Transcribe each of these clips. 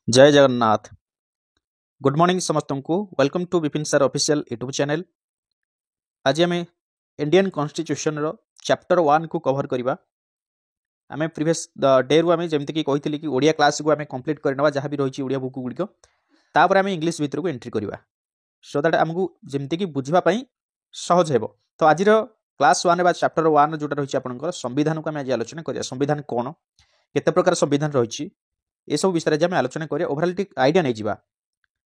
जय Jagannath. Good morning समस्त को welcome to Vipin sir official YouTube channel. आज आम इंडियन कॉन्स्टिट्यूशन रो चैप्टर 1 को कवर करवा। आम प्रीवियस डे रु आम जमीक कही कि ओडिया क्लास को आम कंप्लीट करना जहाँ भी रही ओडिया बुक गुड़िक तापर आम इंग्लीश भितर को एंट्री करवा सो दैट आमको जमीक बुझापी सहज हो। तो आज क्लास 1 चैप्टर 1 जोटा रही आप संविधान को आम आज आलोचना करिया। संविधान कौन, केते प्रकार संविधान रही ये सब विषय में आलोचना करिया। ओवरऑल आइडिया नहीं जावा।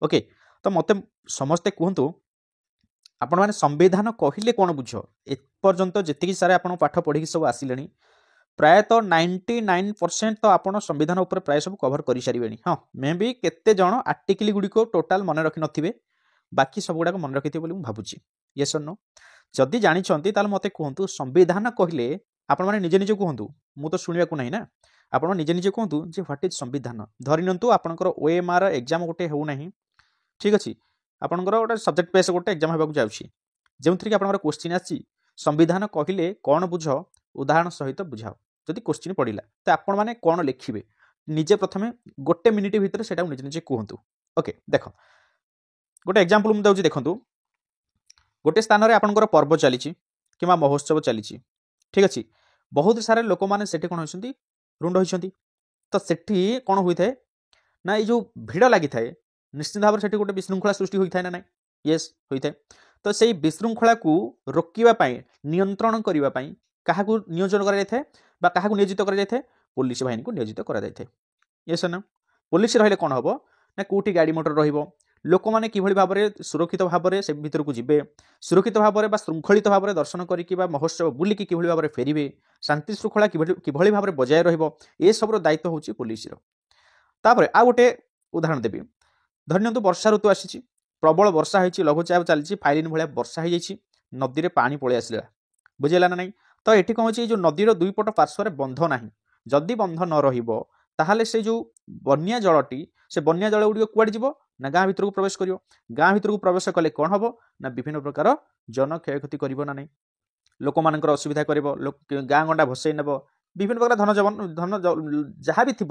ओके, तो मत समस्ते कहतु आपण मैंने संविधान कहले कौन बुझ। एपर्यंत जी सारे आप पाठ पढ़ी सब आसिले प्रायतः 99% तो आप संविधान उपर प्राय सब कवर कर सारे। हाँ, मे भी केते जन आर्टिकल गुड़िक टोटाल मन रखि नथिबे, बाकी सब गुड़ाक मन रखिथे बोली भावुची। यस और नो? जदि जानिछंती ताल मते कहतु संविधान कहले आपण माने निजे निजे कहतु, मु तो सुनिया को नहीं ना। आपण निजे निजे कहतु जे व्हाट इज संविधान। धरि नियंतु आपनकर ओएमआर एग्जाम गोटे हो नहीं, ठीक अच्छे। आपंकर गोटे सब्जेक्ट बेस गोटे एग्जाम होगा जाऊँगी जो थी आप क्वेश्चन आसी संविधान कहले कौन बुझ उदाहरण सहित बुझाओ। जदि क्वेश्चन पड़ा तो आपण मैंने कौन लिखे निजे प्रथम गोटे मिनिट भितर से निजे निजे कहतु। ओके, देख गोटे एग्जांपल मुझे दूसरी देखूँ। गोटे स्थान में आपंकर पर्व चली कि महोत्सव चली, ठीक अच्छे। बहुत सारे लोक मैंने कौन होती रुंड होती। तो सेठी कौन होता है ना, ये जो भिड़ लगी थाए निश्चित भाव से गोटे विशृंखला सृष्टि होता है ना। यस, होता है। तो से विशृंखला को रोकवाई नियंत्रण करने क्या नियोजन क्या नियोजित कर पुलिस बाहिनी को नियोजित कर। यस ना? पुलिस रही कौन हम ना कौटी गाड़ी मोटर रोक मैंने कि भाव में सुरक्षित भाव में से भर को जीवे, सुरक्षित भाव में श्रृंखलित भाव में दर्शन करके महोत्सव बुलिकी कि भाव में फेरवे, शांति श्रृंखला कि भाव में बजाय रब दायित्व हूँ पुलिस। तापर आ गोटे उदाहरण देवी। धरनियंतु वर्षा ऋतु आसी, प्रबल वर्षा होती, लघुचाप चली, फाइलिन भाया वर्षा हो जाए, नदी में पानी पलि आसला, बुझेगा ना नहीं। तो ये कौन हो नदीर दुई पट पार्श्वर बंध ना, जदि बंध न रहा से जो बन्या जलटी से बन्या जल गुड़िक कुआड़े जीव ना गाँ भर को प्रवेश कर। गाँ भर को प्रवेश कले कौन हम ना विभिन्न प्रकार जन क्षयक्षति करना नहीं, लोक मान असुविधा कर, गाँ गंडा भसई नेब, विभिन्न प्रकार धन जवन धन जहाँ भी थी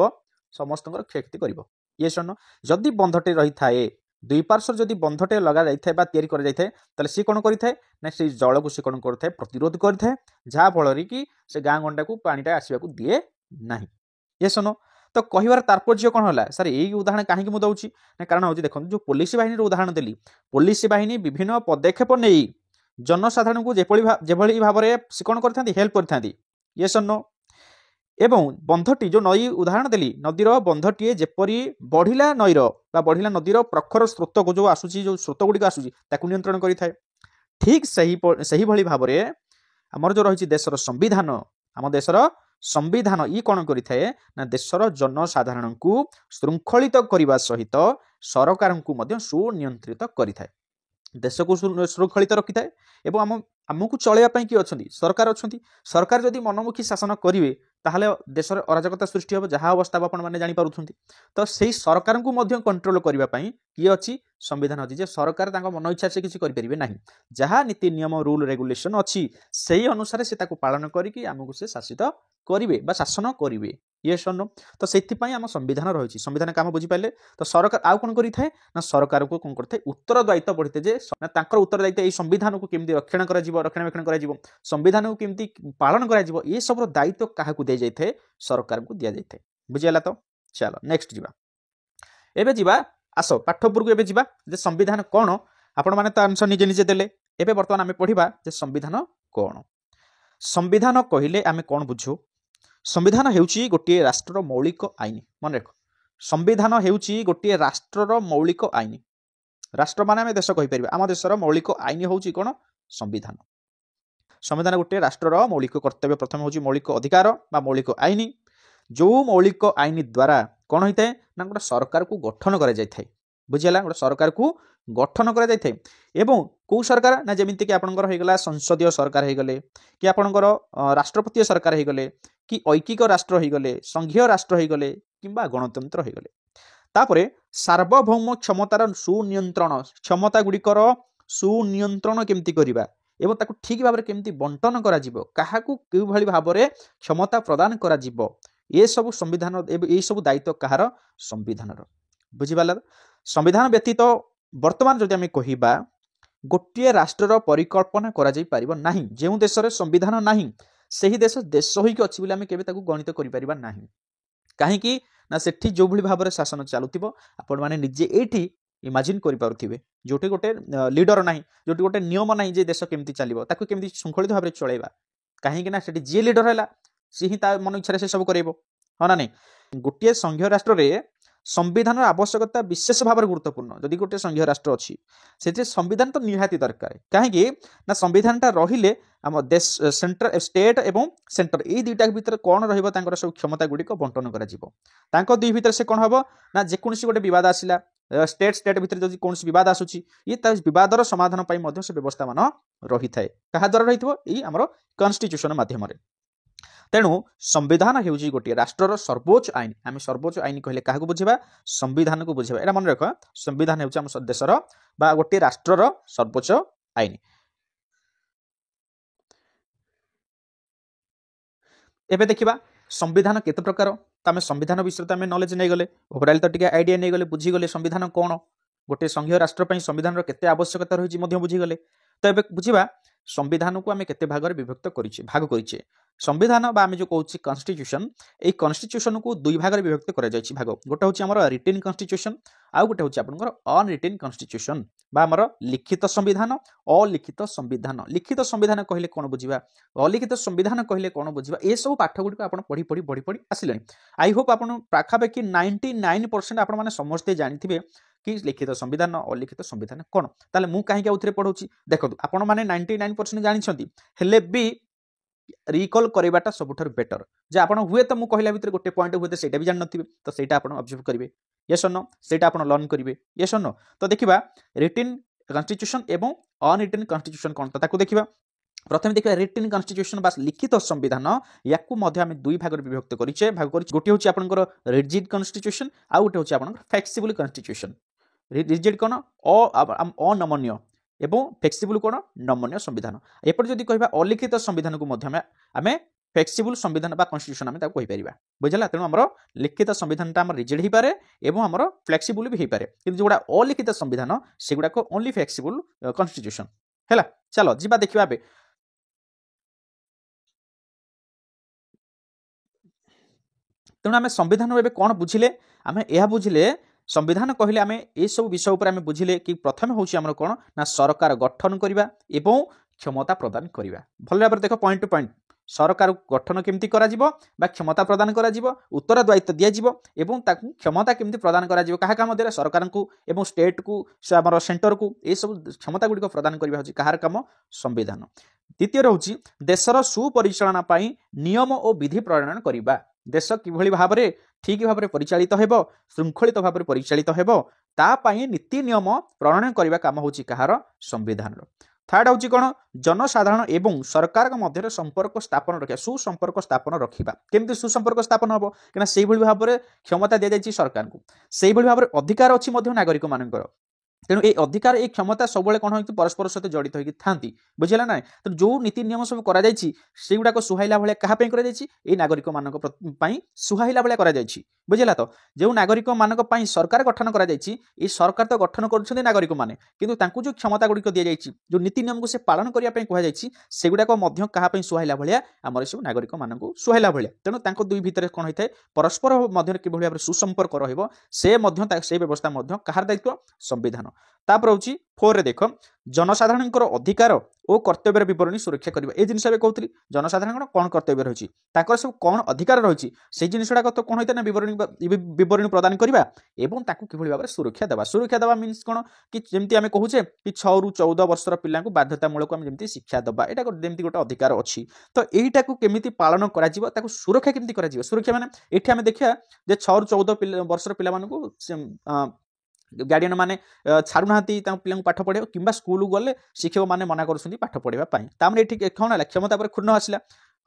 समस्त क्षयक्षति कर। ये सन जदि बंधटे रही थाए दुई पार्श्व जदि बंधटे लगा जाए सी कौन करें ना से जल को सी कौन कर प्रतिरोध करें, जहाँ फल कि से गाँ गंडा को पानीटा आसवाक दिए ना। ये सन तो कहबार तात्पर्य कौन है सर यही उदाहरण कहीं मुझे दूसरी ना, कारण हूँ देखो जो पुलिस बाहिनी उदाहरण देली, पुलिस बाहिनी विभिन्न पदक्षेप नहीं जनसाधारण को जेभली भाव में से कौन कर हेल्प कर। ये सन नो? एवं बंधटी जो नई उदाहरण देली नदीर बंधटीए जेपरी बढ़िला नईर बढ़िला नदीर प्रखर स्रोत को जो आसूची जो स्रोत गुड़िक आसूची ताकू नियंत्रण करें। ठीक सही भली भाव में आमर जो रही देशर संविधान, आम देशर संविधान ये कौन करें ना देशर जनसाधारण को श्रृंखलित करने सहित सरकार को सुनियंत्रित करें, देश को सुरक्षित रखि थाए। एवं आमको चलैया किए अच्छा सरकार अच्छा, सरकार जदि मनमुखी शासन करेंगे ताहले देश में अराजकता सृष्टि हो, जहाँ अवस्था आपण मैंने जापे। तो से सरकार को कंट्रोल करने किए अच्छी संविधान अच्छी, सरकार मन इच्छा से किसी करें ना, जहाँ नीति नियम रूल रेगुलेशन अच्छी से अनुसार से पालन करके आमको से शासित करेंगे शासन करेंगे। ये सन तो से आम संविधान रही। संविधान काम बुझीपारे तो सरकार आउ कौन करें ना सरकार को कौन करते उत्तरदायित्व पड़ते जे उत्तरदायित्व ये संविधान को केमती रक्षणाबेक्षण कर संविधान को केमती पालन कर ये सब दायित्व क्या दि जाए सरकार को दि जाए। बुझीगला? तो चलो नेक्स्ट जीवा। एबे जीवा आस पाठपुर को एबे जीवा जे संविधान कौन आपण माने तो आंसर निजे निजे देले। एबे वर्तमान आमे पढ़िबा जे संविधान कौन। संविधान कहले आमे कौन बुझू? संविधान हेउची गोटे राष्ट्र मौलिक आईन। मन रख, संविधान हेउची गोटे राष्ट्र मौलिक आईन। राष्ट्र माने आमे देश कहि परिबा, आम देशर मौलिक आईन होउची कोन? संविधान। संविधान गोटे राष्ट्र मौलिक कर्तव्य प्रथम होउची मौलिक अधिकार बा मौलिक आईन, जो मौलिक आईन द्वारा कौन होता है ना गोटे सरकार को गठन कर जाए। बुझीगला? गोटे सरकार को गठन कर जाए। एवं कौ सरकार ना जमीती कि आपंकर होगला संसदीय सरकार होगले कि आपंकर राष्ट्रपति सरकार होगले कि ऐकिक राष्ट्र होगले संघीय राष्ट्र होगले कि गणतंत्र होगले। तापरे सार्वभौम क्षमतार सुनियंत्रण क्षमता गुड़िकर सुनियंत्रण केमती करवा एवं ताकू ठीक भाव में केमती बंटन करा जिवो, काहाकू केउ भली भाव में क्षमता प्रदान करा जिवो, ये सब संविधान ये सब दायित्व कहार? संविधान। बुझिपाला संविधान व्यतीत वर्तमान जदि आम कहबा गोटे राष्ट्रर परिकल्पना करा जाई परिबो नाही जो देश रे संविधान नाही सही देश देश होइक अछि बोली आम केबे ताकू गणित करि परिबा नाही काहेकि ना सेठी जो भली भाबरे शासन चालुथिबो आपण माने निजे एठी इमेजिन करि पारुथिबे जोटे गोटे लीडर नाही जोटे गोटे नियम नाही जे देश केमती चलिबो ताकू केमती शृंखलित भाबरे चलेबा काहेकि ना सेठी जे लीडर हैला सी ही ता मन इच्छा से सब करेबो हाँ ना नहीं गोटे संघीय राष्ट्र रे संविधान आवश्यकता विशेष भाव में गुरुत्वपूर्ण जदि गोटे संघीय राष्ट्र अच्छी से संविधान तो निहाती दरकार कहीं ना संविधानटा रहिले आम देश सेंटर स्टेट एवं सेंटर ये दुईटा भितर कौन रहा सब क्षमता गुड़िक बंटन कर दुई भितर से कौन हम ना जेकोसी गोटे बद आसला स्टेट स्टेट भितर जब कौन बद आसूची ये बदर समाधान से व्यवस्था मान रही है क्या द्वारा रही आम कन्स्टिट्यूशन मध्यम तेणु संविधान होउची गोटे राष्ट्रर सर्वोच्च आईन आम सर्वोच्च आईन कहले क्या बुझा संविधान को बुझा एटा मन रख संविधान होउची आम देशर बा गोटे राष्ट्रर सर्वोच्च आईन एबे देखिबा संविधान केते प्रकार आम संविधान विषय तो आम नॉलेज नहीं गले ओवरऑल तो टिके आइडिया नहीं गले बुझीगले संविधान कौन गोटे संघीय राष्ट्र पर संविधान केते आवश्यकता रही बुझीगले तो एबे बुझिबा संविधान को आम केते भाग में विभक्त भाग करिचे संविधान बा आम जो कहूँ कन्स्टिट्यूशन ये कन्स्टिट्यूशन को दुई भाग में विभक्त कर भाग गोटे हूँ आम रिटेन कन्स्टिट्यूशन आउ गोटे हूँ आपंकर अनरिटेन कन्स्टिट्यूशन बा आमर लिखित संविधान अलिखित संविधान लिखित संविधान कहले कौन बुझा अलिखित संविधान कहले कौन बुझा ये सब पाठ गुड़िक आप पढ़ी पढ़ी पढ़ी पढ़ी आसिले आई होप आप पाखापाखि 99% आप मैंने समस्ते जानी कि लिखित संविधान अलिखित संविधान कौन ताले मु कहीं आउथरे पढ़ाऊँ देखो आपण मैंने 99% जानते हेले भी रिकल करवाटा सबुठार बेटर जे आपन हुए तो मु कहला भितर गोटे पॉइंट हुए तो सेटा भी जान नथिबे तो सेटा आपन ऑब्जर्व करिवे यस और नो सेटा आपन लर्न करिवे यस और नो तो देखिबा रिटेन कन्स्टिट्यूशन एवं अनरिटेन कन्स्टिट्यूशन कोन ताकू देखिबा प्रथम देखिबा रिटेन कन्स्टिट्यूशन बा लिखित संविधान याकू मध्ये आमे दुई भाग रे विभक्त करिचे भाग करिचे गोटे होची आपनकर रिजिड कन्स्टिट्यूशन आ गोटे होची आपनकर फ्लेक्सिबल कन्स्टिट्यूशन रिजिड कोन अनमन्य एवं फ्लेक्सिबल कौन नमनीय संविधान एपट जदि कहबा अलिखित संविधान को आम फ्लेक्सिबल संविधान बा कन्स्टिट्यूशन आम कहीपर बुझला तेणु आम लिखित संविधान आम रिजिड हो पारे और आम फ्लेक्सिबल भी हो पारे कि जोड़ा अलिखित संविधान से गुड़ाक ओनली फ्लेक्सिबल कन्स्टिट्यूशन है चलो जीवा देखा तेणु आम संविधान एवं कौन बुझिले आम यह बुझिले संविधान कहले आम ये सब विषय उपर आम बुझिले कि प्रथम हूँ आम कौन ना सरकार गठन करवा एवं क्षमता प्रदान करवा भल भाव देख पॉइंट टू पॉइंट सरकार गठन केमती करा क्षमता प्रदान करा उत्तर दायित्व दिज्व एवं क्षमता केमती प्रदान करा क्या काम द्वारा सरकार को एवं स्टेट को आम सेंटर को ये सब क्षमता गुड़िक प्रदान करवा हूँ कहार काम संविधान द्वितीय हूँ देशर सुपरिचालना नियम और विधि प्रणयन करवा देश किभली भाव में ठीक भाव में परिचालित हेबो श्रृंखलित भाव में परिचालित हेबो तापाई नीति नियम प्रणयन करबा काम होची कहार संविधान थर्ड होची कोन जनसाधारण एवं सरकार मध्य संपर्क स्थापन रखा सुसंपर्क स्थापन रखा केमती सुसंपर्क स्थापन हम कि से भाव में क्षमता दि जाइए सरकार को से भाव में अधिकार अच्छी नागरिक मानकर तेणु ये अधिकार ये क्षमता सब कौन हो परस्पर सहित जड़ित होगी था बुझेगा ना तो जो नीति नियम सब कर सुहाइला भाया क्या नागरिक मान सुहाइला भाया बुझेगा तो जो नागरिक मान सरकार गठन कर सरकार तो गठन कर नागरिक मैंने किंतु जो क्षमता गुड़िक दि जाइए जो नीति नियम को से पालन करने कहुई से गुड़ाक क्या सुहाइला भाया आम सब नागरिक मान सुहाइला भाया तेणु दुई भितर कौन होता है परस्पर मध्य कि भाव में सुसंपर्क रे व्यवस्था कहार दायित्व संविधान तापर हूँ 4 रे देख जनसाधारण अधिकार और कर्तव्य विवरणी सुरक्षा करवा ये जिन कहती जनसाधारण कौन कर्तव्य रही सब कौन अधिकार रही से जिनटा तो कौन होता है विवरणी प्रदान करवा एवं किभली भाव में सुरक्षा देवा मीन्स कौन कि जमी आम कहूचे कि 6 ରୁ 14 वर्षर पिला बाध्यतामूलक आम जमी शिक्षा देवा यहाँ जमी गोटे अधिकार अच्छी तो यहीटा केमी पालन कर सुरक्षा केमी सुरक्षा मैंने ये आम देखा 6 ରୁ 14 वर्षर पिला गार्डियन माने छाड़ूना पिला पाठ पढ़े कि स्कूल गले शिक्षक मैंने मना कर पाठ पढ़ाई ये कौन है क्षमता पर क्षुण्ण आसला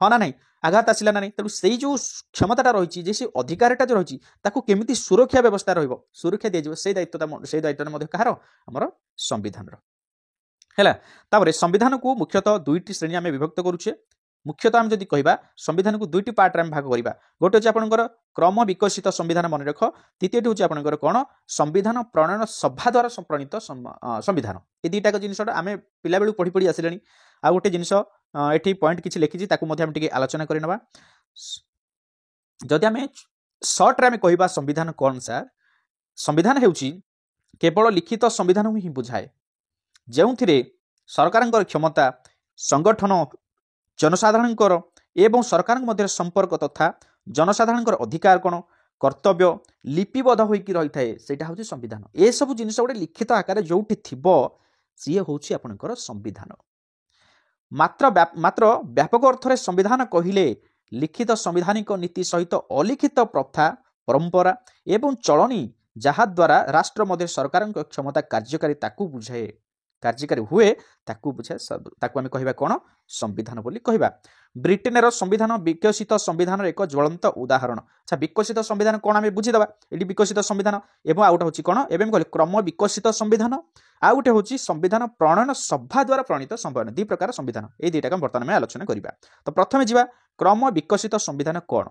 हाँ ना नहीं आघात आसला ना नहीं तेणु से जो क्षमता रही से अधिकारटा जो रही केमी सुरक्षा व्यवस्था रुरक्षा दिज्व से दायित्व कहार आमर संविधान है संविधान को मुख्यतः 2टी श्रेणी आम विभक्त करुचे मुख्यतः आम जदि कहबा संविधान को दुईटी पार्ट रे भाग करबा गोटे होची आपनकर क्रम विकसित संविधान मन रख द्वितीयटी होची आपनकर कोन संविधान प्रणयन सभा द्वारा प्रणीत संविधान ए दुईटा जिनसटा आमे पिला बेलू पढ़ी पढ़ी आसिलेनी आ गोटे जिनस एठी पॉइंट किछि लिखिछि ताकू मध्ये हम टिके आलोचना करि नबा जदि आमे शॉर्ट रे आमे कहबा संविधान कोन सर संविधान हेउची केवल लिखित संविधान ही बुझाए जेउथिरे सरकारंकर क्षमता संगठन जनसाधारणकर एवं सरकार मध्य संपर्क तथा जनसाधारणकर अधिकार कोन कर्तव्य लिपिबद्ध होइकी रही थाए सेटा होची संविधान ए सब जिनिस गोटे लिखित आकार जोठी थिबो सी होची आपनकर संविधान मात्र व्यापक अर्थ रे संविधान कहिले लिखित संवैधानिक नीति सहित अलिखित प्रथा परंपरा एवं चलनी जहा द्वारा राष्ट्र मध्य सरकार क्षमता कार्यकारी ताकू बुझाए कार्यकारी हुए ताकू बुझाए ताकू आमे कहबा कोन संविधान बोली कहबा ब्रिटेन रो संविधान विकसित संविधान एक ज्वलंत उदाहरण अच्छा विकसित संविधान कोन आमे बुझी दबा एडी विकसित संविधान एवं आउट होची कोन एवं कहले क्रम विकसित संविधान आ उठे होची संविधान प्रणयन सभा द्वारा प्रणीत संविधान दी प्रकार संविधान ए दुईटा का वर्तमान में आलोचना करिबा तो प्रथमे जिबा क्रम विकसित संविधान कोन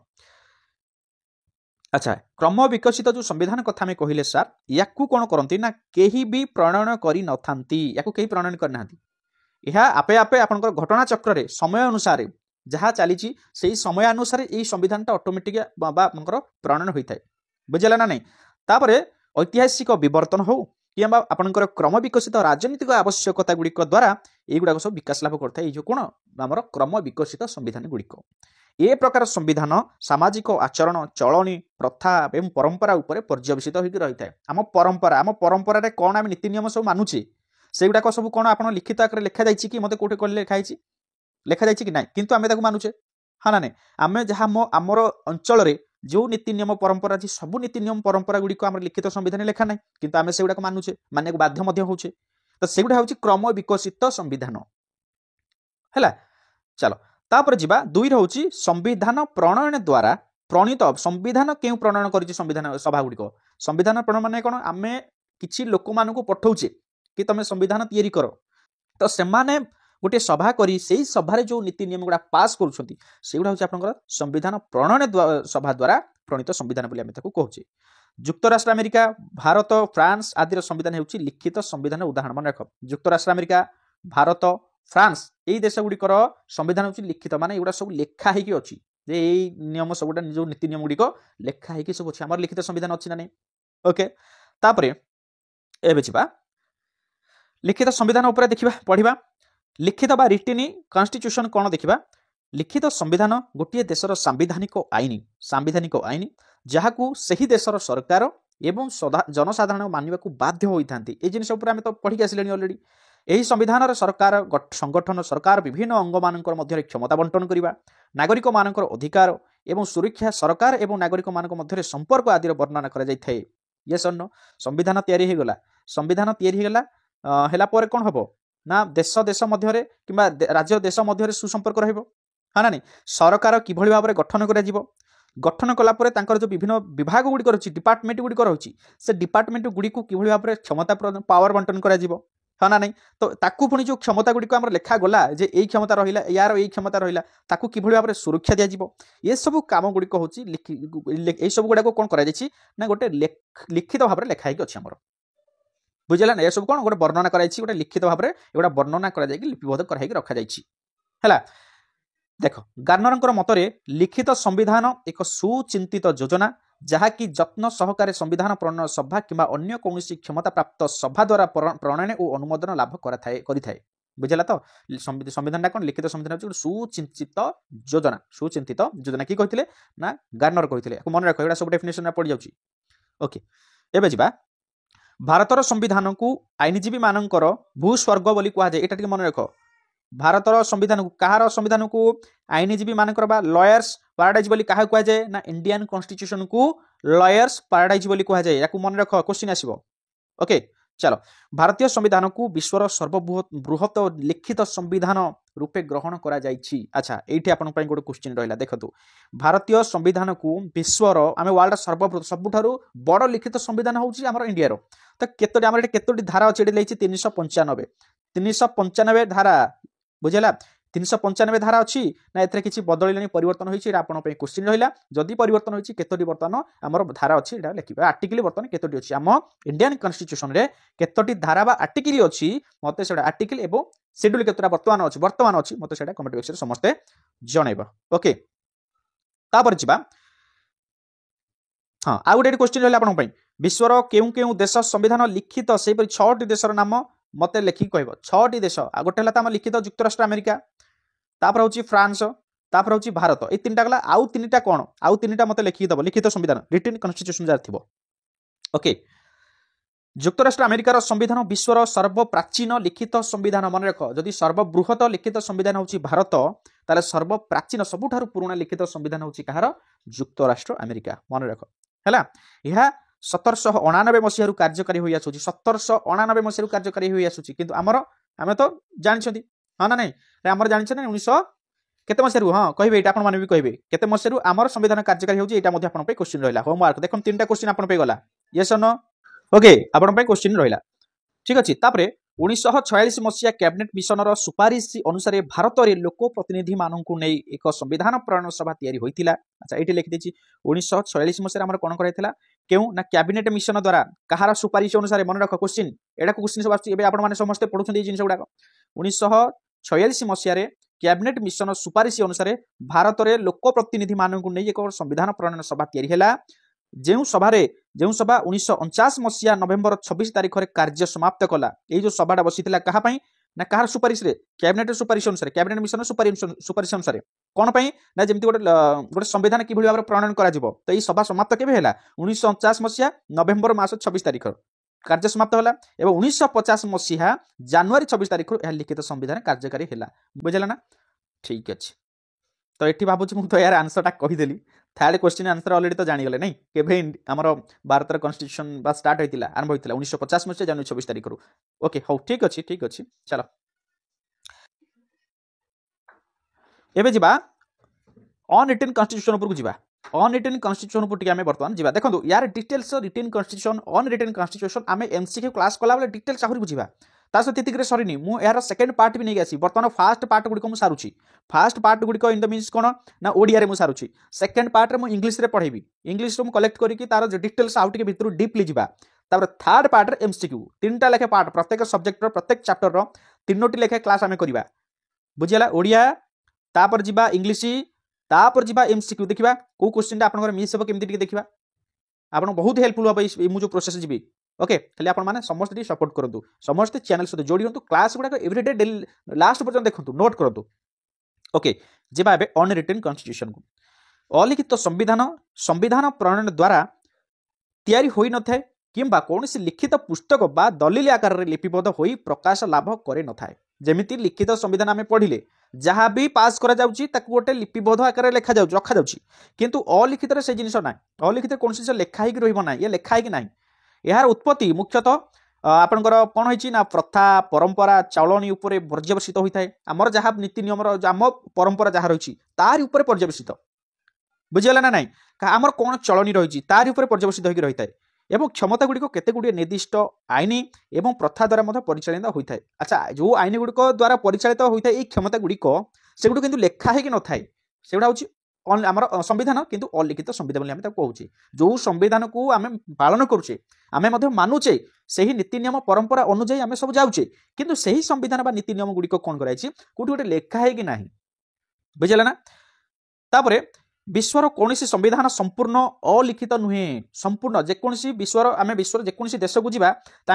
अच्छा क्रम विकसित जो संविधान कथा में कहले सर याकू कोन करंती ना केही भी प्रणयन करी नथांती याकू केही प्रणयन करनांती यह आपे आपे आपनकर घटना चक्र रे समय अनुसार जहाँ चली से समय अनुसार यही संविधान ऑटोमेटिक आपनकर प्रणयन होता है बुझेगा ना नहीं तापर ऐतिहासिक विवर्तन हो कि आपनकर क्रम विकसित राजनीतिक आवश्यकता गुड़िक द्वारा युवा सब विकास लाभ करता है जो कौन आमर क्रम विकसित संविधान गुड़िक ए प्रकार संविधान सामाजिक आचरण चलनी प्रथा एवं परंपरा उपर पर्यवेसित होकर रही है आम परंपरा कौन आम नीति नियम सब मानुचे से गुड़ाक सब कौन आप लिखित आकार लिखा जाए कि मत कौटे कौन लिखा जाए कि ना किंतु आम मानुचे हाँ ना नहीं आम जहाँ आमर अंचल जो नीति नियम परंपरा अच्छी सब नीति नियम परंपरा गुड़िक आम लिखित संविधान लिखा ना किंतु आम से गुड़ाक मानुचे मानने बाध्य होचे तो सेगुड़ा हूँ क्रम विकसित संविधान है चलो तापर जीवा दुई रोची संविधान प्रणयन द्वारा प्रणीत संविधान क्यों प्रणयन कर संविधान सभा गुड़िक संविधान प्रणयन माने कौन आम किसी लोक मान पठाऊे कि तुम संविधान तैयारी कर तो से गोटे सभा करी से सभारे जो नीति नियम गुड़ा पास करुँच सेगुड़ा हूँ आप संविधान प्रणयन सभा द्वारा प्रणीत संविधान बोली आम कहूचे युक्तराष्ट्र अमेरिका भारत फ्रांस आदि संविधान होची लिखित संविधान उदाहरण मन रख युक्तराष्ट्र अमेरिका भारत फ्रांस यही देश गुड़िकर संविधान होची लिखित माने एगुड़ा सब लेखा होगी अच्छी नियम सबुटा जो नीति नियम गुड़िक लेखा होगी सब अच्छी आम लिखित संविधान अच्छी ना नहीं ओके तापरे एबे छिबा लिखित संविधान उपर देखिबा पढ़िबा लिखित बा रिटिन कॉन्स्टिट्यूशन कौन देखिबा लिखित संविधान गोटे देशर सांविधानिक आईन जहाकू सही देशर सरकार एवं जनसाधारण मानवा बाध्य होइथांती ए जिनिस उपर आमे तो पढ़ी आसिलेनी ऑलरेडी यही संविधान सरकार संगठन सरकार विभिन्न अंग मानकर मध्य क्षमता बंटन करबा नागरिक मानकर अधिकार एवं सुरक्षा सरकार एवं नागरिक मानक मध्य संपर्क आदि वर्णना करा जाय थाए यस और नो संविधान तैयारी हे गला संविधान तैयारी हे गला हेला पर कोन हबो ना देश देश मध्य किंबा राज्य देश मध्य सुसंपर्क रहइबो हाँ ना नहीं सरकार किभଳି भाबरे गठन करा जिवो गठन कला परे तांकर जो विभिन्न विभाग गुड़िक रही डिपार्टमेंट गुड़िक रही से डिपार्टमेंट गुड़िक किभଳି भाबरे क्षमता पावर बंटन करा जिवो हाँ ना नहीं तो ताकू पुणी जो क्षमता गुड़िक आमर लेखा गला जे एई क्षमता रहिला यार एई क्षमता रहिला ताकू किभଳି भाबरे सुरक्षा दिया जिवो ये सब काम गुड़िक होची एई सब गुड़ाको कोन करा जायछि ना गोटे लिखित भाबरे लेखा हेकि अछि हमर बुझला ना ये सब कोन गोटे वर्णना करा जायछि गोटे लिखित भाबरे एगुडा वर्णना करा जायकि लिपिबद्ध करा हेकि रखा जायछि हैला देख गार्नरंकर मतरे लिखित संविधान एक सुचिंतित योजना जहाँकि जत्न सहकारे संविधान प्रणयन सभा किंबा अन्य कौनसी क्षमता प्राप्त सभा द्वारा प्रणयन और अनुमोदन लाभ करिथाए बुझला तो संविधान कौन लिखित संविधान सुचिंतित योजना कि कहते ना गार्नर कहते मन रख एटा सब डेफिनेशन पड़ जाउची ओके एबे जिबा भारतर संविधान को आईनजीवी मानकर भूस्वर्ग बोली कहा जाए एटा टिके मन रख भारतर संविधान को कहार संविधान को आईनजीवी मानकर बा लॉयर्स पैराडाइज बोली कहा कहा जाए ना इंडियन कॉन्स्टिट्यूशन को लॉयर्स पैराडाइज बोली कहा जाए याकू मन रख क्वेश्चन आसीबो ओके चलो भारतीय संविधान को विश्वर सर्वबृहत लिखित संविधान रूपे ग्रहण करा जायछि अच्छा एठी आपन पई गोटे क्वेश्चन रहला देखतु भारतीय संविधान को विश्वर आमे वर्ल्ड सर्वबृहत सबुठारु बड़ लिखित संविधान होउछि हमर इंडिया रो तो केतोटी हमर केतोटी धारा अछि एठी लेछि 395 धारा बुझेला 395 धारा अच्छी ना एथरे किछि बदलिलानी परिवर्तन होइछि एटा आपन पे क्वेश्चन रहिला जदि परिवर्तन होइछि केतोटी वर्तमान हमर धारा अच्छी एटा लिखिबा आर्टिकल वर्तमान केतोटी अछि हम इंडियन कॉन्स्टिट्यूशन रे केतोटी धारा बा आर्टिकल अछि मते सेडा आर्टिकल एवं शेड्यूल केतोटा वर्तमान अछि मते सेडा कमेंट बॉक्स रे समस्त जणैबा ओके तापर जिबा हाँ आ गोटे क्वेश्चन रहा आपन विश्वर केउ केउ देश संविधान लिखित से 6टी देशर नाम मत लिखिक कह 6टी देश आ गोटे है लिखित युक्तराष्ट्र अमेरिका तापर हूँ फ्रांस तापर हूँ भारत ये 3टा गला आउ 3टा कौन आउ 3टा मत लिखिक दब लिखित संविधान रिटन कन्स्टिट्यूशन जार थी ओके युक्तराष्ट्र अमेरिकार संविधान विश्वर सर्वप्राचीन लिखित संविधान मन रख जदि सर्वबृहत लिखित संविधान हूँ भारत ताले सर्वप्राचीन सबुठारु पुराना लिखित संविधान हूँ कहार युक्तराष्ट्र अमेरिका मन रख है यह 1799 मसीह कार्यकारी हो 1799 मसीह कार्यकारी हो किंतु आमर आम तो जानते हाँ ना नहीं आम जानते ना 1900 केते मसीह हाँ कहे ये आप भी कहे केते मसीह आम संविधान कार्यकारी होता क्वेश्चन रहा होमवर्क देख 3टा क्वेश्चन आप गला यस नो ओके आपण क्वेश्चन रहा ठीक अच्छे 1946 मसीहा कैबिनेट मिशन सुपारिश अनुसार भारत में लोक प्रतिनिधि मानू नहीं एक संविधान प्रणयन सभा तैयारी होता अच्छा ये लिखी 1946 मसीह आम कौन कराइला क्यों ना कैबिनेट मिशन द्वारा कहार सुपारिश अनुसार मन रख क्वेश्चन एटा क्वेश्चन सब आछी एबे आपण माने समस्त पढुछन जिन गुड़ाक 1946 मसीह कैबिनेट मिशन सुपारिश अनुसार भारत में लोक प्रतिनिधि मानू नहीं एक संविधान प्रणयन सभा तैयारी है जो सभा 1949 मसीहा नवेम्बर 26 तारीख में कार्य समाप्त कला ये जो सभा बसी ना कहार सुपारिश रे कैबिनेट सुपारिश अनुसार कैबिनेट मिशन सुपारिश अनुसार कौन पाई ना जमती गोटे संविधान कि भाव प्रणयन करा तो ये सभा समाप्त केबे हैला 1949 मसीहा नवेम्बर मास 26 तारीख कार्य समाप्त होला एवं 1950 मसीहा जनवरी 26 तारीख यह लिखित संविधान कार्यकारी है बुझला ना ठीक अच्छे तो ये भावुँ मुझे यार आंसरटा कहीदेली थर्ड क्वेश्चन आंसर ऑलरेडी तो जानीगले नहीं केभे आमर भारत कन्स्टिट्यूशन बा स्टार्ट होता आरंभ होता 1950 मसीहा जनवरी 26 तारीख ओके हौ ठीक अच्छे चलो एबे जिबा अनरिटन कन्स्टिट्यूशन उपरकू जिबा अनरिटन कन्स्टिट्यूशन उपर टिके आमे वर्तमान जिबा देखंतु यार details written constitution unwritten constitution आमे एमसीक्यू क्लास कला बेले डिटेल्स आहुरी बुझिबा ता सहित एतिक सरीनी मु यार सेकंड पार्ट भी नहीं आसी बर्तमान फास्ट पार्ट गुडी को सारुची फास्ट पार्ट गुडी इन द मीन्स कोन ना ओडिया रे मु सारुची सेकंड पार्ट रे मु इंग्लिश रे पढेबी इंग्लिश रे मु कलेक्ट करी कि तार डिटेल्स आउट के भीतर डीपली जिबा तापर थर्ड पार्ट रे एमसीक्यू 3टा लेखे पार्ट प्रत्येक सब्जेक्ट रो प्रत्येक चैप्टर रो 3टी लेखे क्लास आमे करिबा बुझियला ओडिया तापर जिबा इंग्लिश तापर जिबा एमसीक्यू देखिबा को क्वेश्चन आपन मिस हो केमती देखिबा आपन बहुत हेल्पफुल हो मु जो प्रोसेस जिबी ओके खाली आपण माने समस्त सपोर्ट करंतु समस्त चैनल सहित जोड़ी हंतु क्लास गुडा एवरीडे डेली लास्ट पर्यंत देखंतु नोट करंतु ओके जेबा एबे अनरिटन कन्स्टिट्यूशन को अलिखित संविधान प्रणयन द्वारा तैयारी होई न थाए किंबा कौनसी लिखित पुस्तक बा दलिल आकार रे लिपिबद्ध होई प्रकाश लाभ करे न थाए जेमिति लिखित संविधान आमे पढ़िले जहाँ भी पास करा जाउची ताकू गोटे लिपिबद्ध आकार लिखा जाउची रखा जाउची किंतु अलिखित रे से जिनिस ना अलिखित कौन से लेखा ही रहिबो ना ये लेखा ही नाही यार उत्पत्ति मुख्यतः आपनकर कौन होइची ना प्रथा परंपरा चलनी उपरे पर्यवसित होता है आमर जहाँ नीति नियम आम परंपरा जहाँ रही तार उपरे पर्यवसित बुझीगला ना नाई आमर कौन चलनी रही तार उपरे पर्यवसित होकर रही है एवं क्षमता गुड़िक केते गुड़िए निर्दिष्ट आईन एवं प्रथा द्वारा परिचालित होता है अच्छा जो आईन गुड़िक द्वारा परिचालित होता है ये क्षमता गुड़िक सेगुड़ किंतु लेखा है कि न थाए सेगुड़ा हूँ आमर संविधान किंतु अलिखित संविधान आम कहूचे जो संविधान को आम पालन करुचे आम मानुचे से ही नीति नियम परंपरा अनुजाई आम सब जाऊे किंतु से ही संविधान बा नीति नियम गुड़िक कौन कराई कौटी गोटे लेखा है कि ना बुझेगा ना तापर विश्वर कौन संविधान संपूर्ण अलिखित नुहे संपूर्ण जेकोसी विश्वर आम विश्वर जेकोसी देश को जावा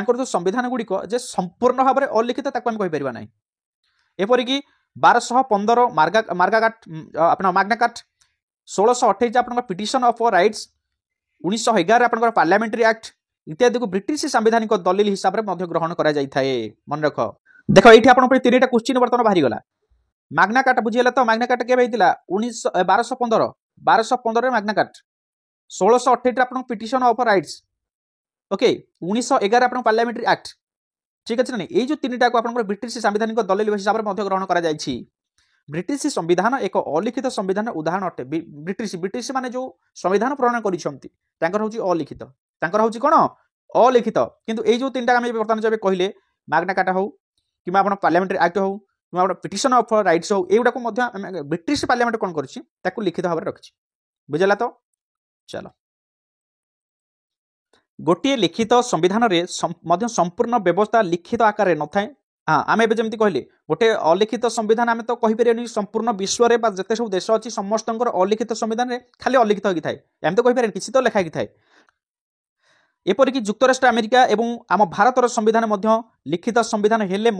जो संविधान गुड़िक जे संपूर्ण भाव में अलिखित ताकू कहीपर ना एपरिकी 1215 मार्गाकाट अपना माग्नाकाट 1628 आप पिटिशन ऑफ राइट्स 1911 आप पार्लियामेंट्री एक्ट इत्यादि को ब्रिटिश संवैधानिक दलिल हिसाब से ग्रहण करा मन रख देख ये आप 3टा क्वेश्चन बर्तमान बाहरी गला माग्नाकाट बुझीगला तो माग्नाकाट केबे हेतिला 1215 माग्नाकाट 1628 आप पिटिशन ऑफ राइट्स ओके 1911 आप पार्लियामेंट्री एक्ट ठीक अच्छे ना ये जो 3टा को आप ब्रिटिश संवैधानिक दलिल हिसाब से ग्रहण करा ब्रिटिश संविधान एक अलिखित संविधान उदाहरण अटे ब्रिटिश माने जो संविधान प्रणयन कर अलिखित हूँ कौन अलिखित किंतु ये जो 3टा आम बर्तमान जब कहले माग्ना कार्टा हो कि पार्लियामेंट्री एक्ट हो पिटिशन ऑफ राइट्स हो एगुड़ा ब्रिटिश पार्लियामेंट कौन कर लिखित भाव में रखी बुझेगा तो चलो गोटे लिखित संविधान रे संपूर्ण व्यवस्था लिखित आकार न थाए हाँ आम ए जमी कहले गोटे अलिखित संविधान आम तो कहीपर संपूर्ण विश्व में जिते सब देश अच्छी समस्त अलिखित संविधान में खाली अलिखित होगी थाए आम तो कहीपर किसी तो लिखाई थाए एपरिक जुक्तराष्ट्र अमेरिका एवं आम भारतर संविधान लिखित संविधान हेले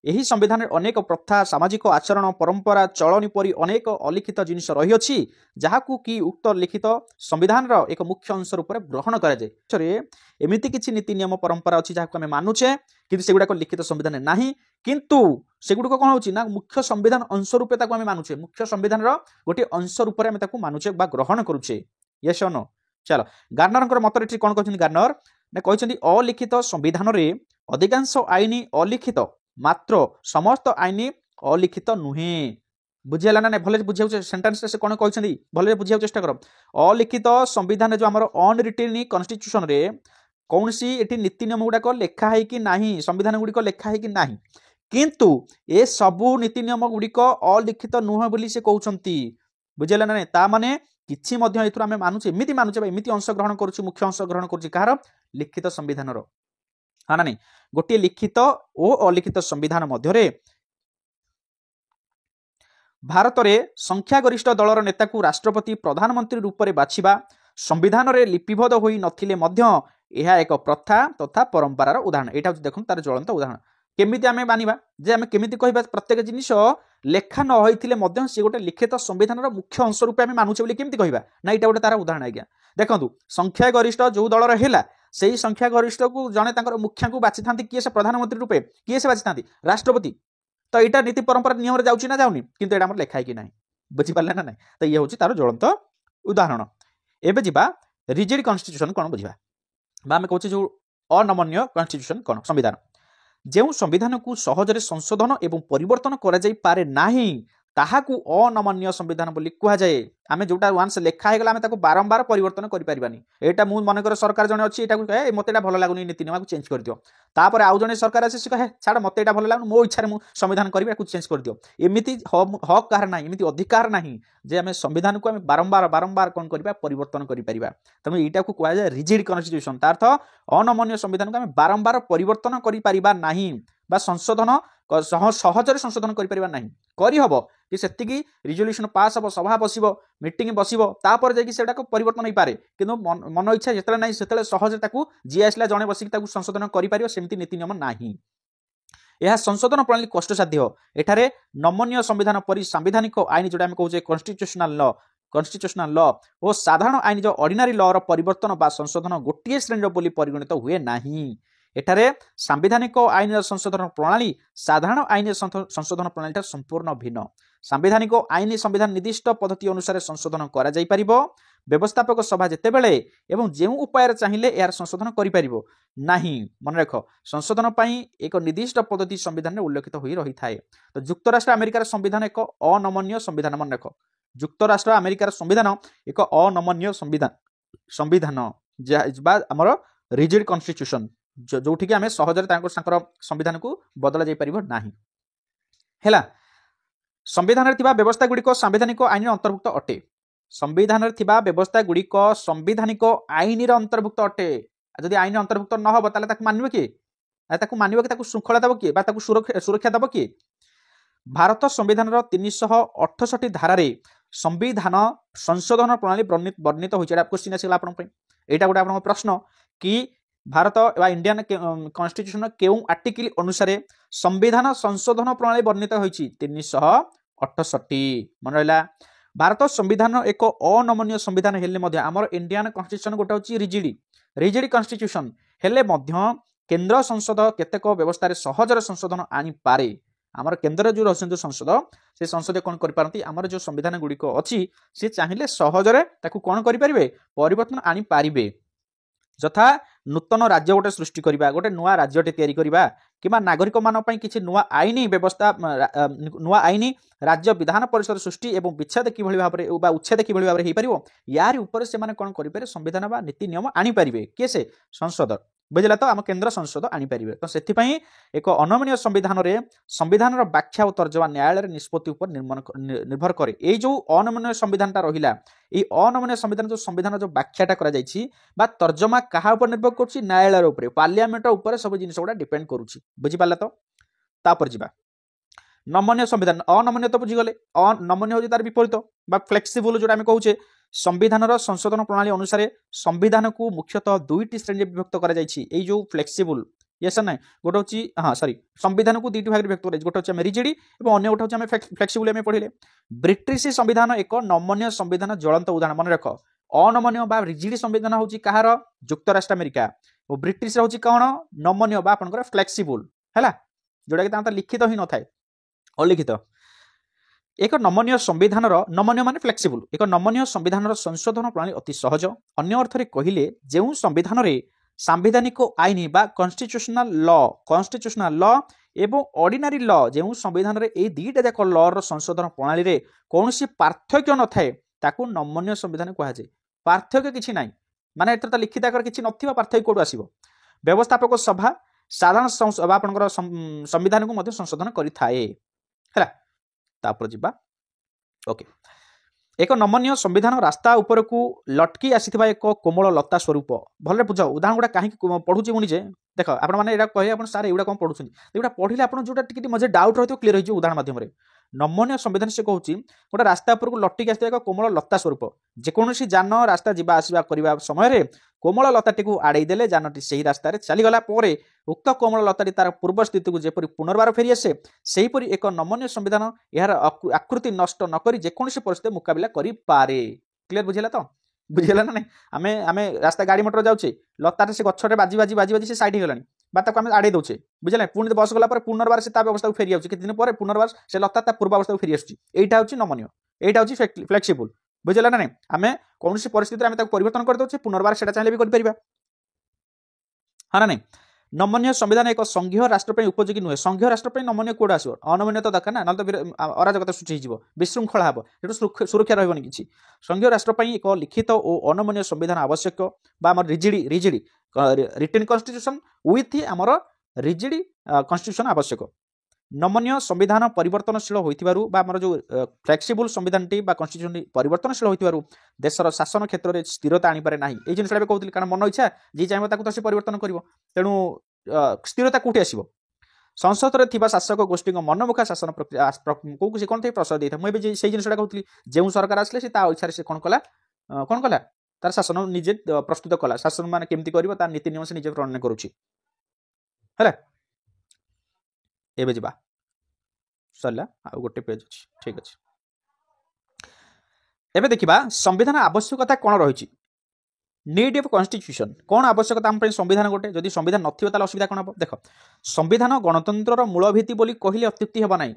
यही संविधान अनेक प्रथा सामाजिक आचरण परंपरा चलनी परी अनेक अलिखित जिनिस रही जहाँ कि उक्त लिखित संविधान एक मुख्य अंश रूप में ग्रहण कराए एमती किसी नीति नियम परंपरा अच्छी जहाँ आम मानुचे कि सेगुड़ाक लिखित संविधान ना किंतु सेगुड़िक कौन होना मुख्य संविधान अंश रूपे आम मानुचे मुख्य संविधान गोटे अंश रूप में मानुचे ग्रहण करुचे यस नो चलो गार्नर मत कौन कहते गार्नर कहते अलिखित संविधान में अधिकांश आईन अलिखित मात्र समस्त आईन अलिखित नुहे बुझेगा ना भले बुझे सेंटेंस से कौन कहते भले बुझा चेष्टा कर अलिखित संविधान जो आम अनरिटेन कन्स्टिट्यूशन रे कौन सी एटी नीति नियम गुड़ाक लेखाई कि नहीं संविधान गुड़िक लेखाई कि नहीं किंतु ए सबू नीति नियम गुड़िक अलिखित नुह बोली से कहते बुझेगा ना ता माने किछि मध्य एथुर आमे मानुचे एमिति मानुचे एमिति अंश ग्रहण करूछु मुख्य अंश ग्रहण करूछु कहार लिखित संविधान रो हाँ ना नहीं गोटे लिखित और अलिखित संविधान मध्य भारत में संख्यागरिष्ठ दलर नेता को राष्ट्रपति प्रधानमंत्री रूप में बाछिबा संविधान में लिपिबद्ध होई नथिले मध्य यह एक प्रथा तथा परंपरार उदाहरण यहाँ देखो तार ज्वलंत उदाहरण केमिति आमे मानिबा जे आमे केमिति कहिबा प्रत्येक जिनिस लेखा न होइथिले मध्य से गोटे लिखित संविधान मुख्य अंश रूप में मानुचे बोली केमिति कहिबा ना एटा गोटे तार उदाहरण आज्ञा देखंतु संख्यागरिष्ठ जो दलर हैला सेही संख्यागरिष्ठ को जने तांकर मुखिया को बाछि थांती किए से प्रधानमंत्री रूपे किए से बाछि थांती राष्ट्रपति तो यहाँ नीति परंपरा नियम जाऊँगी ना जाऊनी किंतु एटा हमर लेखाई कि नाही बुझिपारे ना ना तो ये हूँ तार ज्वलंत उदाहरण एबे जिबा रिजिड कन्स्टिट्यूशन कौन बुझा आम कहूँ जो अनमन्य कन्स्टिट्यूशन कौन संविधान जो संविधान को सहजरे संशोधन एवं परिवर्तन करा जाई पारे नाही ताहाकू अनमन्य संविधान बोली कहुए आम जोटा वान्स लेखा होगा आम बारंबार परिवर्तन करें एटा मु मनकर सरकार जड़े अच्छी कहे मत भल लगुनि नीति नियम चेंज कर दियो तापर आउ जड़े सरकार आसे कहे छाड़ मत भल लगुन मो इच्छा मु संविधान करी चेंज कर दियो एमती हक कहार ना एमती अधिकार ना जे आम संविधान को आम बारंबार बारंबार कौन करवा परिवर्तन कर तेणु यहाँ को कहुए रिजिड कन्स्टिट्यूशन तार अर्थ अनमन्य संविधान को आम बारंबार परिवर्तन कर संशोधन सहजरे संशोधन करहब कि सेतिकी रिजोल्यूशन पास हम सभा बस मीटिंग बस तापर जाकि परिवर्तन हो पारे कि मन इच्छा जिते ना से सहज जी आसला जड़े बसिक संशोधन करमती नीति नियम ना यह संशोधन प्रणाली कष्टसाध्य एठारे नमनीय संविधान परि सांविधानिक आईन जोटा कहे कन्स्टिट्यूशनल लॉ और साधारण आईन जो ऑर्डिनरी लॉ परिवर्तन बा संशोधन गोटे श्रेणी बोली परिगणित हुए नहीं एठारे सांविधानिक आईन संशोधन प्रणाली साधारण आईन संशोधन प्रणाली संपूर्ण भिन्न सांविधानिक आईन संविधान निर्दिष्ट पद्धति अनुसार संशोधन करा जाई परिबो व्यवस्थापक सभा जेते बेले एवं जे उपाय चाहिए यार संशोधन करि परिबो नाही मन रख संशोधन पई एक निर्दिष्ट पद्धति संविधान में उल्लेखित होई रही थाए तो जुक्तराष्ट्र अमेरिकार संविधान एक अनमन्य संविधान मन रख जुक्तराष्ट्र अमेरिकार संविधान एक अनमन्य संविधान आमर रिजिड कन्स्टिट्यूशन जोठी आम सहजरे संविधान को बदल जाई परिबो नाही हैला संविधान थिबा व्यवस्था गुड़िक संवैधानिक आईन अंतर्भुक्त अटे संविधान थिबा व्यवस्था गुड़िक संवैधानिक आईन अंतर्भुक्त अटे जदि आईन अंतर्भुक्त न हो ताले ताकु मानिबो कि मानिबो कि श्रृंखला दब कि सुरक्षा दब कि भारत संविधान 368 धारा संविधान संशोधन प्रणाली वर्णित होइछ क्वेश्चन आसिला आपन पे एटा गोटे आपन प्रश्न कि भारत एवं इंडियन कन्स्टिट्यूशन केउ आर्टिकल अनुसार संविधान संशोधन प्रणाली वर्णित होइछि 368 मन रहा भारत संविधान एक अनमन्य संविधान हेले मध्य आमर इंडियन कन्स्टिट्यूशन गोटे होछि रिजिड कन्स्टिट्यूशन हेले मध्य केंद्र संसद केतेक व्यवस्था सहजरे संशोधन आनी पारे आमर केंद्र जो रही संसद से संसद कौन करें आमर जो संविधान गुड़िक अच्छी सी चाहिए सहजरे ताकू कौन करें परिवर्तन आनी पारिबे यथा नूतन राज्य गोटे सृष्टि करवा गोटे नुआ राज्यटे तैयारी करवा कि नागरिक मान किसी नुआ आईन व्यवस्था नुआ आईन राज्य विधान परिषद सृष्टि एवं विच्छेद कि भाव में उच्छेद कि भाव में हो पार यार उपर से कौन करें संविधान नीति नियम आनी पारे किए से संसद बुझला तो आम केन्द्र संसद आनीपारे तो से एक अनमनीय संविधान में संविधान व्याख्या और तर्जमा न्यायालय निष्पत्ति उपर निर्भर करे ये जो अनमनीय संविधानटा रहा ये अनमनीय संविधान जो संविधान जो व्याख्याटा करा तर्जमा क्या निर्भर कर न्यायालय पार्लियामेंट उपर सब जिन गुड़ा डिपेंड करुच्ची बुझीपारा तो तापर जा नमनीय संविधान अनमनीय तो बुझीगले अनमनीय हूँ तार विपरीत फ्लेक्सिबल जो कहे संविधान संशोधन प्रणाली अनुसार संविधान को मुख्यतः दुईटी श्रेणी विभक्त कर जो फ्लेक्सिबल यस ना गोटे हूँ हाँ सॉरी संविधान को दुईटी भाग विभक्त गोटे हूँ रिजिड और अन्य गोटे हूँ फ्लेक्सिबल आम पढ़े ब्रिटिश संविधान एक नमनीय संविधान ज्वलंत उदाहरण मन रख अनमनीय बा रिजिड संविधान हूँ कहार युक्तराष्ट्र अमेरिका और ब्रिटिश हूँ कौन नमनीय बा आपंकर फ्लेक्सिबल है जोटा कि लिखित ही न थाए अलिखित एक नमनीय संविधान नमनीय मान फ्लेक्सिबल एक नमनीय संविधान संशोधन प्रणाली अति सहज अन्य अर्थ कहले जो संविधान में सांविधानिक आईन बा कन्स्टिट्यूशनल ल एवं ऑर्डिनरी ल जो संविधान में ये दुईटा जाक लर संशोधन प्रणाली रे कौन पार्थक्य न थाए ताकू नमनीय संविधान कहुए पार्थक्य किसी ना माने एत तो लिखित आकार किसी नथिबा पार्थक्य कौटू आसीबो व्यवस्थापक सभा साधारण सभा आपनकर संविधान को संशोधन करिथाए हैला तापर जिबा ओके एक नमनीय संविधान रास्ता ऊपर को लटकी आसीथिबा एक कोमल लता स्वरूप भले बुझ उदाहरण गुड़ा कहीं पढ़ुची मुझे जे देख आपण माने एडा कहे आपण सारे एडा कोन पढुछन एडा पढिले आपण जोटा टिकि मजे डाउट रहतो क्लियर होई उदाहरण माध्यम रे नमनीय संविधान से कहूची गोटे रास्ता ऊपर को लटकी आसीथिबा एक कोमल लता स्वरूप जेकोनोसी जान रास्ता जिबा आसीबा करबा समय रे कोमल लताटी को आड़े देले जानटी सही रास्ता रे चली गला परे उक्त कोमल लताटी तार पूर्व स्थिति को जेपरि पुनर्बार फेरी आसे सेहीपरि एक नमनीय संविधान यार आकृति नष्ट न करी जेकोनोसी परिस्थिति मुकाबला करि पारे क्लियर बुझिला तो बुझिला ना नहीं आमे आमे रास्ता गाड़ी मोटर जाउचे लताटे से गछरे बाजी बाजी बाजी बाजी से साइड हेगलानी बात को आमे आड़े दउचे बुझिला पुणी बस गला पर पुनर्बार से ता अवस्था को फेरी आउचे किछ दिन पर पुनर्बार से लता ता पूर्व अवस्था को फेरी आसुची एटा होची नमनीय एटा होची फ्लेक्सिबल बुझिला ना नहीं आमे कोनोसी परिस्थिति आमे ताको परिवर्तन कर दउचे पुनर्बार सेटा चाहिले भी कर परिबा हां ना नहीं नमनीय संविधान एक संघीय राष्ट्र पे उपयोगी नुहे संघीय राष्ट्र पे नमनीय कोड आसो अनमनीय तो दरकार ना न तो अराजकता सृष्टि हिजिबो विशृंखला हबो एटु सुरक्षा रहबनी किछि संघीय राष्ट्र पे एक लिखित और अनमनीय संविधान आवश्यक बा हमर रिजिड रिटन कॉन्स्टिट्यूशन विथ हमर रिजिड कॉन्स्टिट्यूशन आवश्यक नमनीय संविधान परिवर्तनशील होइतिबारु बा हमर जो फ्लेक्सिबल संविधान टी बा कॉन्स्टिट्यूशन परिवर्तनशील होइतिबारु देशर शासन क्षेत्र में स्थिरता आनी पारे नाही ए जिनसटा बे कहउतिल कारण मन इच्छा जे चाहबो ताकू तो से परिवर्तन करिवो तेणु स्थिरता कोठी आसीबो संसद रे थिबा शासक गोष्ठी मनमुखा शासन प्रक्रिया को से कोन थे प्रसाद देता मैं भी से जिनसटा कहउतिल जेउ सरकार आसले से ता इच्छा से कोन कला तार शासन निजे प्रस्तुत कला शासन माने केमति करिवो तार नीति नियम से निजे प्रणयन करूची हैला एबे जिबा सरला आ गोटे पेज अछि ठीक अछि एबे देखिबा संविधान आवश्यकता कोन रहिछि नीड ऑफ कॉन्स्टिट्यूशन कौन आवश्यकता हम संविधान गोटे जदि संविधान नथिबा ताले असुविधा कोन हबो देख संविधान गणतंत्र मूल भित्ति बोली कहिले अत्युक्ति हेबा नै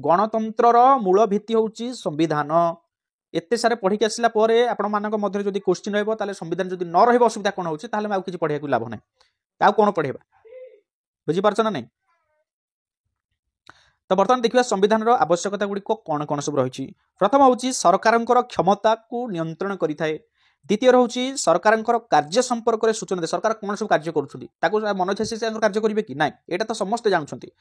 गणतंत्र मूल भित्ति होउछि संविधान एते सारे पढ़ी के आसला परे आपण मानक मध्य जदि क्वेश्चन रहबो ताले संविधान जदि न रहबो असुविधा कोन होउछि ताले आ किछि पढ़िया को लाभ नै ता कोन पढ़ेबा बुझी पारछ ना नै तो बर्तमान देखिए संविधान आवश्यकता गुड़ी कौन कौन सब रही प्रथम हूँ सरकार क्षमता को नियंत्रण करें द्वितीय हूँ सरकार कार्य संपर्क में सूचना दे सरकार कौन सब कार्य कर मन इच्छा से कार्य करेंगे कि ना यहाँ तो समस्ते जानते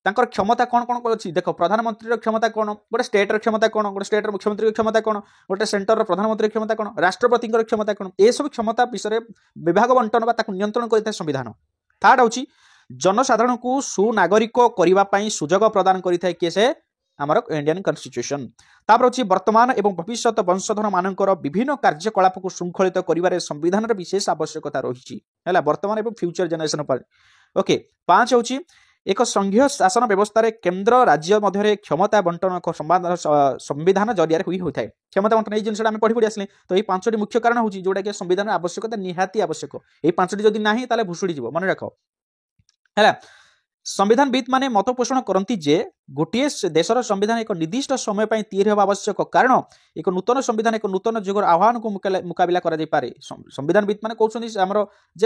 क्षमता कौन कौन अच्छी देख प्रधानमंत्री क्षमता कौन गोटे स्टेटर क्षमता कौन गोटे स्टेटर मुख्यमंत्री क्षमता कौन गोटे सेंटर प्रधानमंत्री क्षमता कौन राष्ट्रपति क्षमता कौन ये सब क्षमता विषय विभाग बंटन नियंत्रण करता संविधान थर्ड हूँ जनसाधारण को सुनागरिक करने सुजोग प्रदान करें किए से आमर इंडियन कॉन्स्टिट्यूशन तापर अच्छी वर्तमान एवं भविष्य वंशधर मानकर विभिन्न कार्यकलाप को श्रृंखलित कर संविधान विशेष आवश्यकता रही है वर्तमान एवं फ्यूचर जनरेशन पर ओके 5 हूँ एक संघीय शासन व्यवस्था केन्द्र राज्य मध्य क्षमता बंटन संविधान जरिया हुई होता है क्षमता बंटन जिन आम पढ़ी पढ़ी आसले तो ये 5टी मुख्य कारण हूँ जोटा कि संविधान आवश्यकता निहाती आवश्यक ये 5टी जदि ना ताले भुशुड़ी जीव मन रख है संविधानविद माने मत पोषण करती जे गोटे देशर संविधान एक निर्दिष्ट समय पर तैयारी होगा आवश्यक कारण एक नूतन संविधान एक नूतन जुगर आह्वान को मुकाबला करा जाय पारे संविधानविद माने कहउछन्ती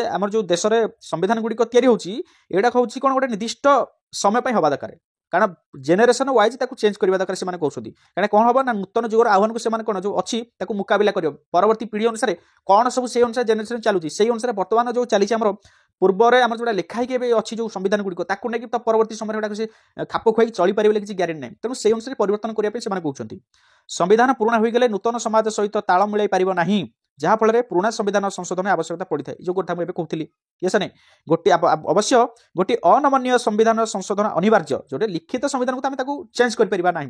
हमर जो देश रे संविधान गुडी को तैयारी होची एडा कहउची कोन गोटे निर्दिष्ट समय पर होगा दरकार कारण जेनेरेशन वाइज ताको चेंज करबा दरकार से माने कहउछन्ती कारण कोन होबा ना नूतन जुगर आह्वान को से माने कोन जो अछि ताको मुकाबला करियो परवर्ती पीढ़ी अनुसार कोन सब से अनुसार जेनेरेशन चालुची सेही अनुसार वर्तमान जो चलीची हमर पूर्व में आम जो लिखाई अच्छी जो संविधान गुड़िक ताकू नहीं परवर्ती समय खाप खुआई चली पारे किसी ग्यारेंटी नहीं तेणु से अनुसार परिवर्तन करने से कहते संविधान पुराणा हो गले नूतन समाज सहित ताल मिलाई पार ना जहाँफल पुराणा संविधान संशोधन आवश्यकता पड़ी था जो गोटा मुझे कहती ये नहीं गोटे अवश्य गोटे अनमनीय संविधान संशोधन अनिवार्य जो लिखित संविधान को चेंज करना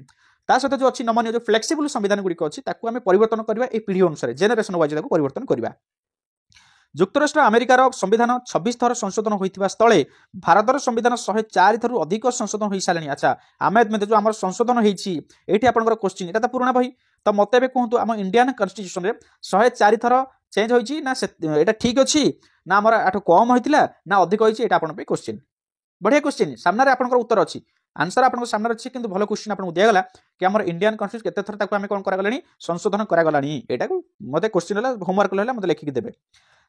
ता सहित जो अच्छी नमनीय जो फ्लेक्सिबल संविधान गुड़िक अच्छी परिवर्तन करवा पीढ़ी अनुसार जेनेरेशन वाइज परिवर्तन करवा जुक्तराष्ट्र अमेरिकार संविधान 26 थर संशोधन होता स्थले भारतर संविधान 104 थर अधिक संशोधन हो सारे अच्छा आम जो आम संशोधन होती आपंकर क्वेश्चन यहाँ तो पुराणा बही तो मत कहतु आम इंडियन कन्स्टिट्यूशन में 104 थर चेंज होता ठीक अच्छी ना आम आठ कम होता ना अधिक होती क्वेश्चन बढ़िया क्वेश्चन सामने आपंकर उत्तर अच्छी आंसर आपको सामने अच्छी कि भल क्वेश्चन आपको दिगला कि आम इंडियन कन्स्टिट्यूशन केते थर आम कौन करागला संशोधन करागला यहाँ मत क्वेश्चन होमवर्क है मतलब लिखिकी देवे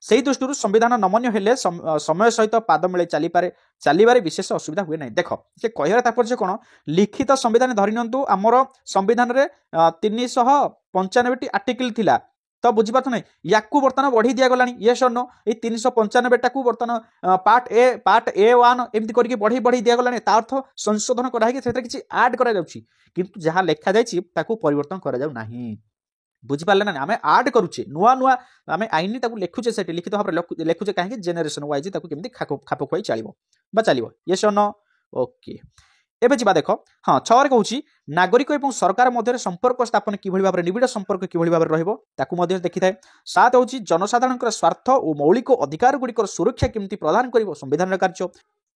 से ही दृष्टि संविधान नमनीय हेले समय सहित पाद मिले चलबार विशेष असुविधा हुए ना देख से कहर तात्पर्य कौन लिखित संविधान धरी नियंतु आमर संविधान में 395 आर्टिकल थिला तो बुझीपार ना या बर्तमान बढ़ी दिगला ये सर नो ये 395 टाक बर्तमान पार्ट ए 1 एमती करके बढ़ी बढ़ी दिगला अर्थ संशोधन कराई कि आड करा जहाँ लिखा जाए परिवर्तन करा बुझीपारे ना आम आड करुचे नुआ नुआ आम आईन लिखुचे से लिखित भाव में लिखुचे कहीं जेनेरेशन वाइज केमी खाप खुआई चलो ये सर नो ओके एबे जीवा देख हाँ 6 कहूँ नागरिक और सरकार मध्य संपर्क स्थापन किभली भाव निबिड़ संपर्क किभली भाव रही देखी था 7 हूँ जनसाधारण स्वार्थ और मौलिक अधिकार गुड़िक सुरक्षा केमती प्रदान कर संविधान कार्य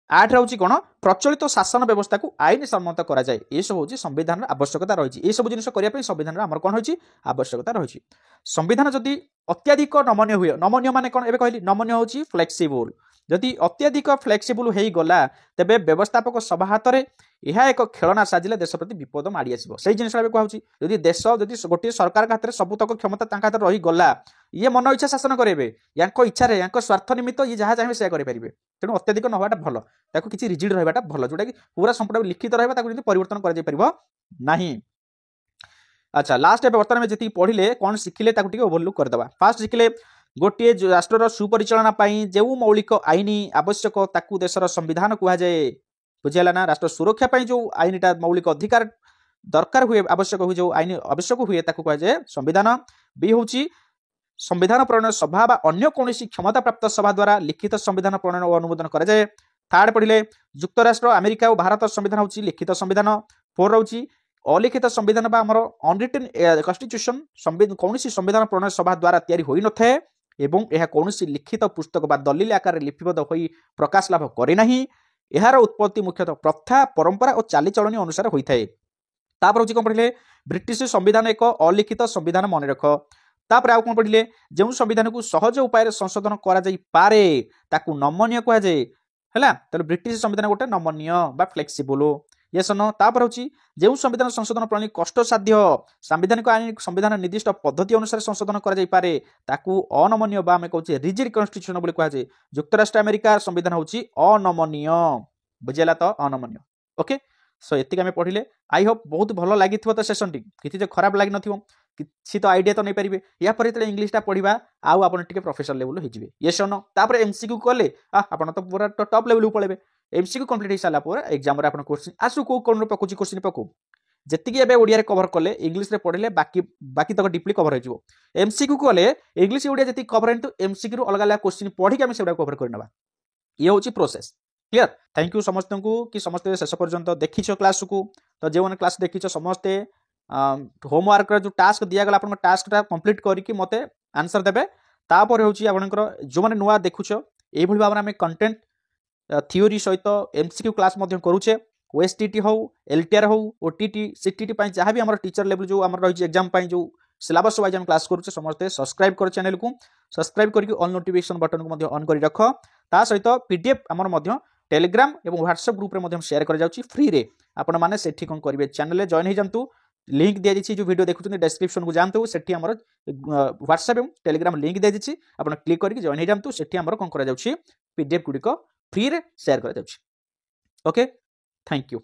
8 हूँ कौन प्रचलित शासन व्यवस्था को आईन सम्मत कराए ये सब हूँ संविधान आवश्यकता रही है सब जिन करने संविधान आम कौन हो आवश्यकता रही संविधान जदि अत्याधिक नमनीय हुए नमनीय मान कौन ए कहली नमनीय हूँ फ्लेक्सिबल जदि अत्याधिक फ्लेक्सिबल हो गला तेबे व्यवस्थापक सभा हाथ में यह एक खेलना साजिले देश प्रति विपद माड़ी आसो से जिन कहूँ जदि देश जदि गोटे सरकार हाथ में सबुतक क्षमता हाथ रही गला ये मन इच्छा शासन करेंगे या इच्छा या स्वार्थ निमित्त ये जहाँ चाहिए से करेंगे तेणु अत्याधिक न होगा भल ताकू किसी रिजिड रहा भल जोटा कि पूरा संपूर्ण लिखित रहा परिवर्तन कर अच्छा लास्ट बर्तमान में जी पढ़ले कौन शिखिले ओभरलुक करदे फास्ट शिखिले गोटे राष्ट्र सुपरिचालना जो मौलिक आईन आवश्यक ताकू देशर संविधान कहुए बुझेगा ना राष्ट्र सुरक्षा जो आईनटा मौलिक अधिकार दरकार हुए आवश्यक हुए जो आईन आवश्यक हुए कहुए संविधान बी हूँ संविधान प्रणयन सभा अन्य कौन क्षमता प्राप्त सभा द्वारा लिखित संविधान प्रणयन और अनुमोदन कराए थर्ड पढ़ले जुक्तराष्ट्र अमेरिका और भारत संविधान हूँ लिखित संविधान 4 रही अलिखित संविधान आमर अनरिटन कन्स्टिट्यूशन कौन संविधान प्रणयन सभा द्वारा तैयारी होई न थाए एवं यह कौन लिखित पुस्तक बा दलिल आकार लिपिबद्ध हो प्रकाश लाभ करे नहीं यार उत्पत्ति मुख्यतः प्रथा परंपरा और चालीचलनी अनुसार होता है तापर हूँ कौन पढ़ले ब्रिटिश संविधान एक अलिखित संविधान मन रख तापर आउ कौन पढ़ले जो संविधान को सहज उपाय संशोधन करे ताकू नमनीय कहुए है ब्रिटिश संविधान गोटे नमनीय बा फ्लेक्सिबल ये सन तापर हूँ जो संविधान संशोधन प्रणाली कष्टसाध्य सांविधानिक आईन संविधान निर्दिष्ट पद्धति अनुसार संशोधन करे ताकू अनमनीय बा आम कहूँ रिजिड कन्स्टिट्यूशन बोली कहुए जुक्तराष्ट्र अमेरिका संविधान हूँ अनमनीय बुझेगा तो अनमनीय ओके सो ये आम पढ़ले आई होप बहुत भल लगी तो सेसन टी किसी खराब लगी न किसी तो आइडिया तो नहीं पारे या इंग्लीशटा पढ़ा आउ आप प्रोफेसर लेवल हो ये सन तापर एमसीक्यू कले आप तो पूरा टॉप लेवल को पड़े एमसीक्यू कंप्लीट हो सारा एग्जाम क्वेश्चन आसु कौ कौन पकड़ क्वेश्चन पकौ जी ओडिया कवर कले इंग्लीश रे पढ़ले बाकी तक डीपली कवर हो एमसीक्यू कले इंग्लीश ओडिया जी कवर है एमसीक्यू अलग अलग क्वेश्चन पढ़ी आम से कवर करना ये हूँ प्रोसेस क्लियर थैंक यू समस्त को कि समस्ते शेष पर्यंत देखीच क्लास को तो जो मैंने क्लास देखीच समस्ते होमवर्क जो टास्क दिगला आप टास्कटा कंप्लीट करके मत आंसर देवे तापर हूँ आपंकर जो मैंने नुआ देखुच ये भाव में आम कंटेंट थियोरी सहित एमसीक्यू क्लास करुचे ओएसटीटी हो एलटीआर हो ओटीटी सीटीटी जहाँ भी आम टीचर लेवल जो आम रही एग्जाम जो सिलेबस वाइज हम क्लास करुचे समस्ते सब्सक्राइब कर चैनल को सब्सक्राइब करके ऑल नोटिफिकेशन बटन को ऑन कर रख ता सहित पीडीएफ आमर टेलीग्राम और व्हाट्सएप ग्रुप में शेयर कर जाउची फ्री रे आपण माने सेठी कोन करिवे चैनल रे जॉइन हो जांतु लिंक दिया जाइए जो वीडियो देखुछन डिस्क्रिप्शन को जानते सेठी हमर व्हाट्सएप और टेलीग्राम लिंक दिया जाइए आपण क्लिक करके जॉइन हो जांतु सेठी हमर कोन करा जाउची पीडीएफ गुडी को फ्री रे शेयर करा जाउची ओके थैंक यू।